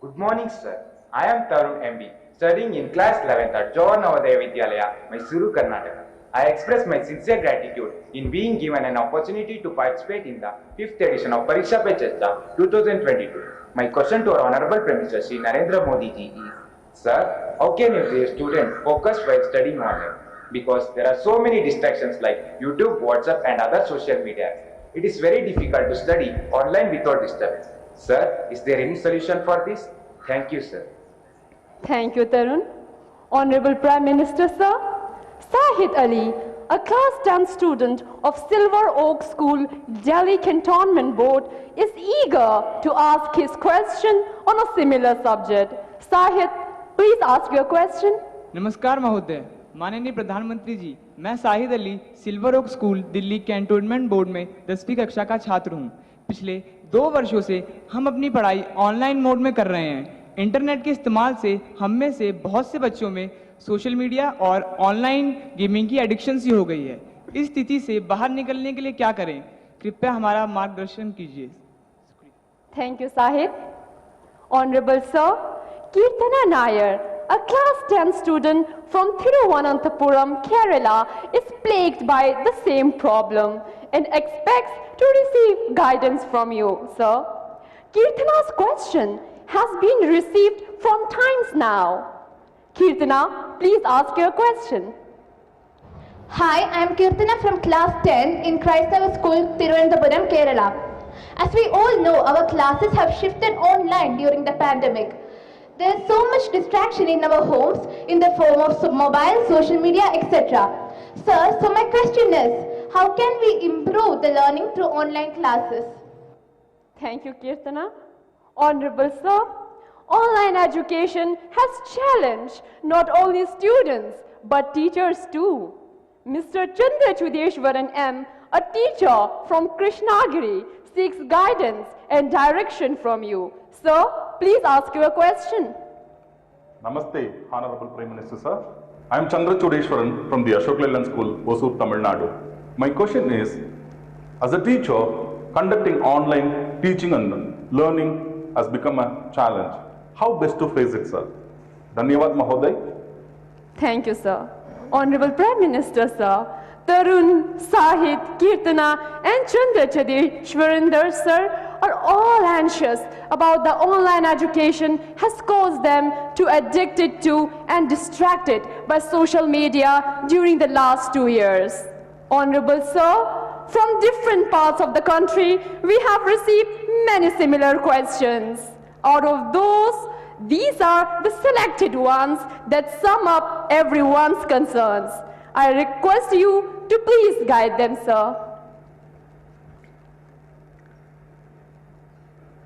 Good morning, sir. I am Tarun MB, studying in class 11th at Jawahar Navodaya Vidyalaya, Mysuru, Karnataka. I express my sincere gratitude in being given an opportunity to participate in the 5th edition of Pariksha Pe Charcha 2022. My question to our Honorable Prime Minister Shri Narendra Modi ji is, Sir, how can a student focus while studying online? Because there are so many distractions like YouTube, WhatsApp and other social media. It is very difficult to study online without disturbance. Sir, is there any solution for this? Thank you, sir. Thank you, Tarun. Honorable Prime Minister, sir, Sahid Ali, a class 10 student of Silver Oak School, Delhi Cantonment Board, is eager to ask his question on a similar subject. Sahid, please ask your question. नमस्कार महोदय, माननीय प्रधानमंत्री जी, मैं Sahid Ali Silver Oak School Delhi Cantonment Board में 10वीं कक्षा का छात्र हूं। पिछले 2 वर्षों से हम अपनी पढ़ाई ऑनलाइन मोड में कर रहे हैं। इंटरनेट के इस्तेमाल से हम में से बहुत से बच्चों में सोशल मीडिया और ऑनलाइन गेमिंग की एडिक्शन सी हो गई है। इस स्थिति से बाहर निकलने के लिए क्या करें? कृपया हमारा मार्गदर्शन कीजिए। Thank you, Sahid. Honorable Sir, Kirtana Nair, a class 10 student from Thiruvananthapuram, Kerala, is plagued by the same problem and expects to receive guidance from you, sir. Kirtana's question has been received from times now. Kirtana, please ask your question. Hi, I am Kirtana from class 10 in Christava School, Thiruvananthapuram, Kerala. As we all know, our classes have shifted online during the pandemic. There is so much distraction in our homes in the form of mobile, social media, etc. Sir, so my question is, how can we improve the learning through online classes? Thank you, Kirtana. Honorable Sir, online education has challenged not only students but teachers too. Mr. Chandra Chudeshwaran M., a teacher from Krishnagiri, seeks guidance and direction from you. Sir, please ask your question. Namaste, Honorable Prime Minister, sir. I am Chandra Chudeshwaran from the Ashok Leyland School, Hosur, Tamil Nadu. My question is, as a teacher, conducting online teaching and learning has become a challenge. How best to face it, sir? Dhanyavad, Mahoday. Thank you, sir. Honorable Prime Minister, sir, Tarun, Sahid, Kirtana and Chandra Chudeshwaran, sir, are all anxious about the online education has caused them to addicted to and distracted by social media during the last 2 years. Honorable sir, from different parts of the country, we have received many similar questions. Out of those, these are the selected ones that sum up everyone's concerns. I request you to please guide them, sir.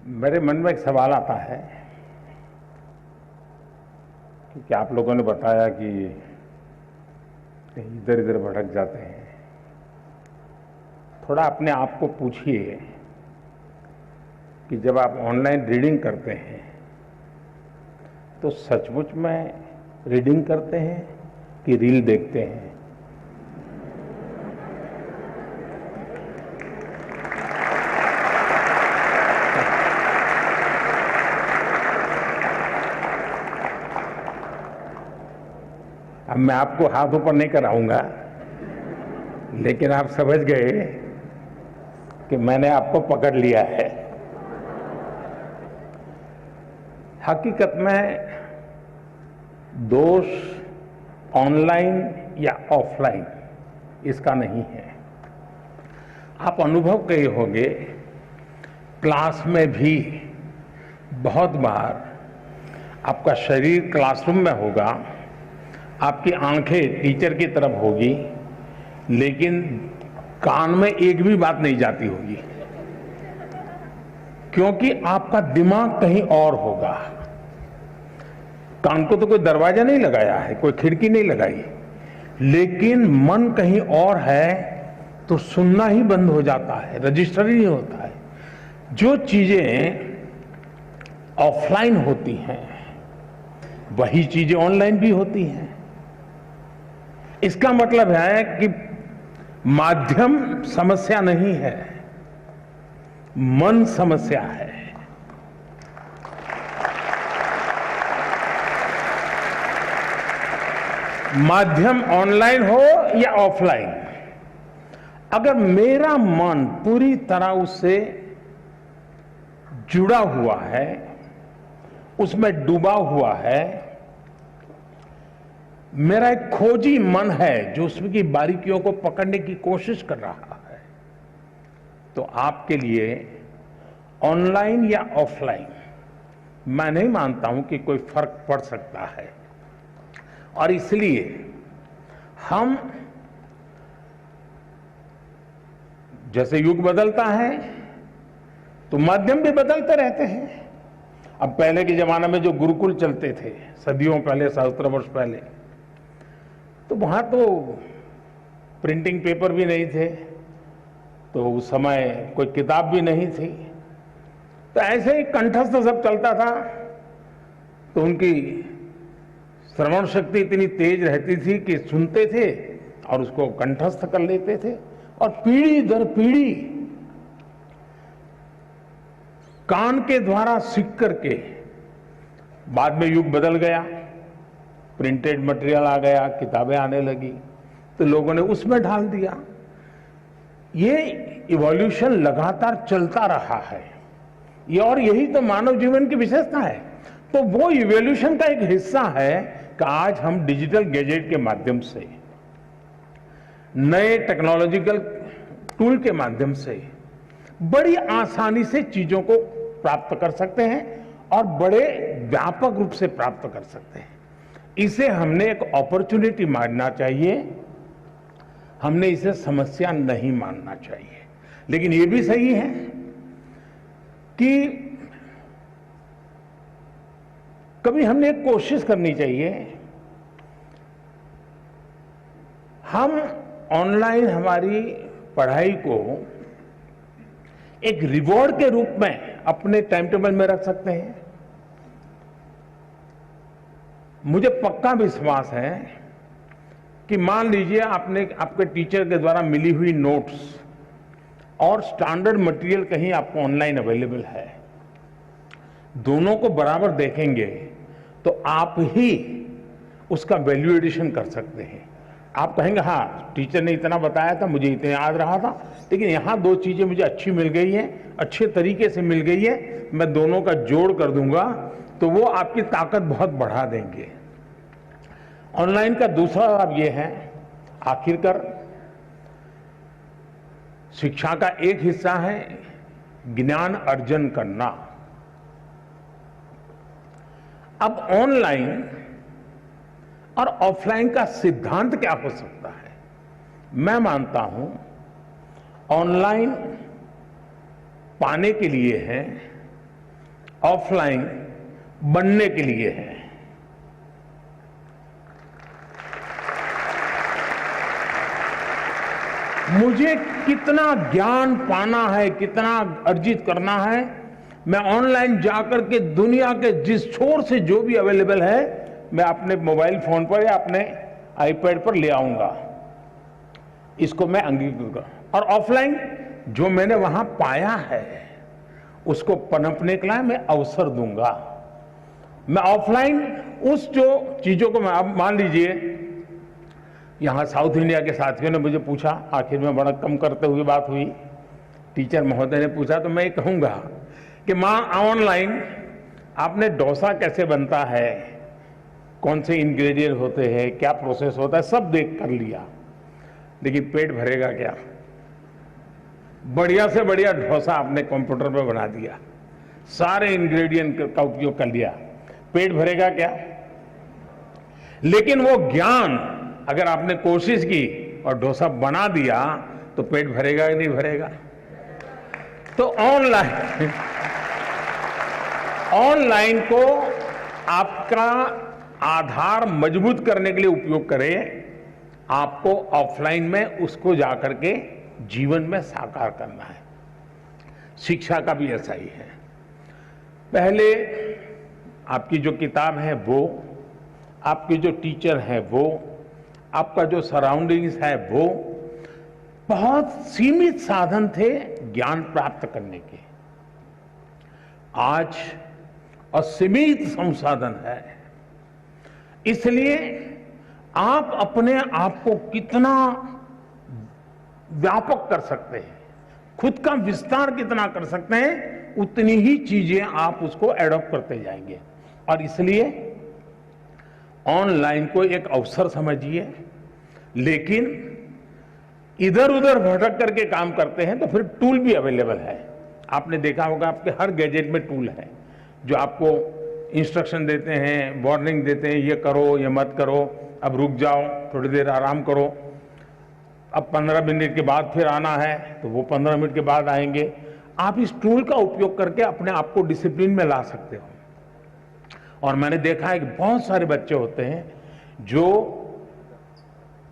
मेरे मन में एक सवाल आता है कि आप लोगों ने बताया कि कहीं इधर इधर भटक जाते हैं। थोड़ा अपने आप को पूछिए कि जब आप ऑनलाइन रीडिंग करते हैं तो सचमुच में रीडिंग करते हैं कि रील देखते हैं? अब मैं आपको हाथ ऊपर नहीं कराऊंगा, लेकिन आप समझ गए कि मैंने आपको पकड़ लिया है। हकीकत में दोष ऑनलाइन या ऑफलाइन इसका नहीं है। आप अनुभव किए होंगे, क्लास में भी बहुत बार आपका शरीर क्लासरूम में होगा, आपकी आंखें टीचर की तरफ होगी, लेकिन कान में एक भी बात नहीं जाती होगी, क्योंकि आपका दिमाग कहीं और होगा। कान को तो कोई दरवाजा नहीं लगाया है, कोई खिड़की नहीं लगाई, लेकिन मन कहीं और है तो सुनना ही बंद हो जाता है, रजिस्टर ही नहीं होता है। जो चीजें ऑफलाइन होती हैं वही चीजें ऑनलाइन भी होती हैं। इसका मतलब है कि माध्यम समस्या नहीं है, मन समस्या है। माध्यम ऑनलाइन हो या ऑफलाइन, अगर मेरा मन पूरी तरह उससे जुड़ा हुआ है, उसमें डूबा हुआ है, मेरा एक खोजी मन है जो उसमें की बारीकियों को पकड़ने की कोशिश कर रहा है, तो आपके लिए ऑनलाइन या ऑफलाइन मैं नहीं मानता हूं कि कोई फर्क पड़ सकता है। और इसलिए हम, जैसे युग बदलता है तो माध्यम भी बदलते रहते हैं। अब पहले के जमाने में जो गुरुकुल चलते थे, सदियों पहले, सहस्त्र वर्ष पहले, तो वहां तो प्रिंटिंग पेपर भी नहीं थे, तो उस समय कोई किताब भी नहीं थी, तो ऐसे ही कंठस्थ सब चलता था। तो उनकी श्रवण शक्ति इतनी तेज रहती थी कि सुनते थे और उसको कंठस्थ कर लेते थे, और पीढ़ी दर पीढ़ी कान के द्वारा सीख करके, बाद में युग बदल गया, प्रिंटेड मटेरियल आ गया, किताबें आने लगी, तो लोगों ने उसमें ढाल दिया। ये इवोल्यूशन लगातार चलता रहा है, ये, और यही तो मानव जीवन की विशेषता है। तो वो इवोल्यूशन का एक हिस्सा है कि आज हम डिजिटल गैजेट के माध्यम से, नए टेक्नोलॉजिकल टूल के माध्यम से बड़ी आसानी से चीजों को प्राप्त कर सकते हैं और बड़े व्यापक रूप से प्राप्त कर सकते हैं। इसे हमने एक अपॉर्चुनिटी मानना चाहिए, हमने इसे समस्या नहीं मानना चाहिए। लेकिन यह भी सही है कि कभी हमने एक कोशिश करनी चाहिए, हम ऑनलाइन हमारी पढ़ाई को एक रिवॉर्ड के रूप में अपने टाइम टेबल में रख सकते हैं। मुझे पक्का विश्वास है कि मान लीजिए आपने आपके टीचर के द्वारा मिली हुई नोट्स और स्टैंडर्ड मटेरियल कहीं आपको ऑनलाइन अवेलेबल है, दोनों को बराबर देखेंगे तो आप ही उसका वैल्यू एडिशन कर सकते हैं। आप कहेंगे हाँ टीचर ने इतना बताया था, मुझे इतना याद रहा था, लेकिन यहाँ दो चीजें मुझे अच्छी मिल गई हैं, अच्छे तरीके से मिल गई है, मैं दोनों का जोड़ कर दूंगा, तो वो आपकी ताकत बहुत बढ़ा देंगे। ऑनलाइन का दूसरा लाभ ये है, आखिरकार शिक्षा का एक हिस्सा है ज्ञान अर्जन करना। अब ऑनलाइन और ऑफलाइन का सिद्धांत क्या हो सकता है? मैं मानता हूं ऑनलाइन पाने के लिए है, ऑफलाइन बनने के लिए है। मुझे कितना ज्ञान पाना है, कितना अर्जित करना है, मैं ऑनलाइन जाकर के दुनिया के जिस छोर से जो भी अवेलेबल है मैं अपने मोबाइल फोन पर या अपने आईपैड पर ले आऊंगा, इसको मैं अंगीकार करूं। और ऑफलाइन जो मैंने वहां पाया है उसको पनपने के लिए मैं अवसर दूंगा। मैं ऑफलाइन उस जो चीजों को, मैं अब मान लीजिए यहां साउथ इंडिया के साथियों ने मुझे पूछा, आखिर में बड़ा कम करते हुए बात हुई, टीचर महोदय ने पूछा, तो मैं ये कहूंगा कि मां ऑनलाइन आपने डोसा कैसे बनता है, कौन से इंग्रेडिएंट होते हैं, क्या प्रोसेस होता है, सब देख कर लिया, लेकिन पेट भरेगा क्या? बढ़िया से बढ़िया डोसा आपने कंप्यूटर पर बना दिया, सारे इंग्रेडिएंट का उपयोग कर लिया, पेट भरेगा क्या? लेकिन वो ज्ञान अगर आपने कोशिश की और डोसा बना दिया तो पेट भरेगा या नहीं भरेगा? तो ऑनलाइन को आपका आधार मजबूत करने के लिए उपयोग करें, आपको ऑफलाइन में उसको जाकर के जीवन में साकार करना है। शिक्षा का भी ऐसा ही है। पहले आपकी जो किताब है वो, आपके जो टीचर है वो, आपका जो सराउंडिंग्स है वो, बहुत सीमित साधन थे ज्ञान प्राप्त करने के। आज असीमित संसाधन है, इसलिए आप अपने आप को कितना व्यापक कर सकते हैं, खुद का विस्तार कितना कर सकते हैं, उतनी ही चीजें आप उसको एडॉप्ट करते जाएंगे। और इसलिए ऑनलाइन को एक अवसर समझिए, लेकिन इधर उधर भटक करके काम करते हैं तो फिर टूल भी अवेलेबल है। आपने देखा होगा आपके हर गैजेट में टूल है जो आपको इंस्ट्रक्शन देते हैं, वार्निंग देते हैं, ये करो, ये मत करो, अब रुक जाओ, थोड़ी देर आराम करो, अब 15 मिनट के बाद फिर आना है तो वो 15 मिनट के बाद आएंगे। आप इस टूल का उपयोग करके अपने आप को डिसिप्लिन में ला सकते हो। और मैंने देखा है कि बहुत सारे बच्चे होते हैं जो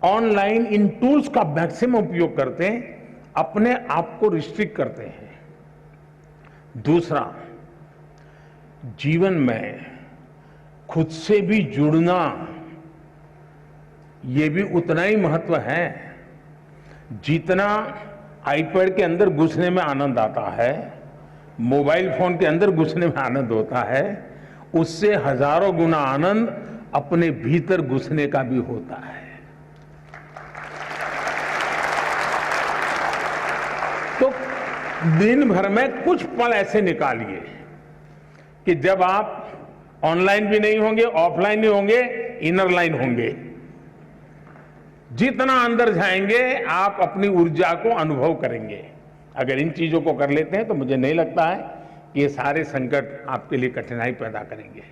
ऑनलाइन इन टूल्स का मैक्सिमम उपयोग करते हैं, अपने आप को रिस्ट्रिक्ट करते हैं। दूसरा, जीवन में खुद से भी जुड़ना ये भी उतना ही महत्व है जितना आईपैड के अंदर घुसने में आनंद आता है, मोबाइल फोन के अंदर घुसने में आनंद होता है, उससे हजारों गुना आनंद अपने भीतर घुसने का भी होता है। तो दिन भर में कुछ पल ऐसे निकालिए कि जब आप ऑनलाइन भी नहीं होंगे, ऑफलाइन नहीं होंगे, इनर लाइन होंगे। जितना अंदर जाएंगे आप अपनी ऊर्जा को अनुभव करेंगे। अगर इन चीजों को कर लेते हैं तो मुझे नहीं लगता है कि ये सारे संकट आपके लिए कठिनाई पैदा करेंगे।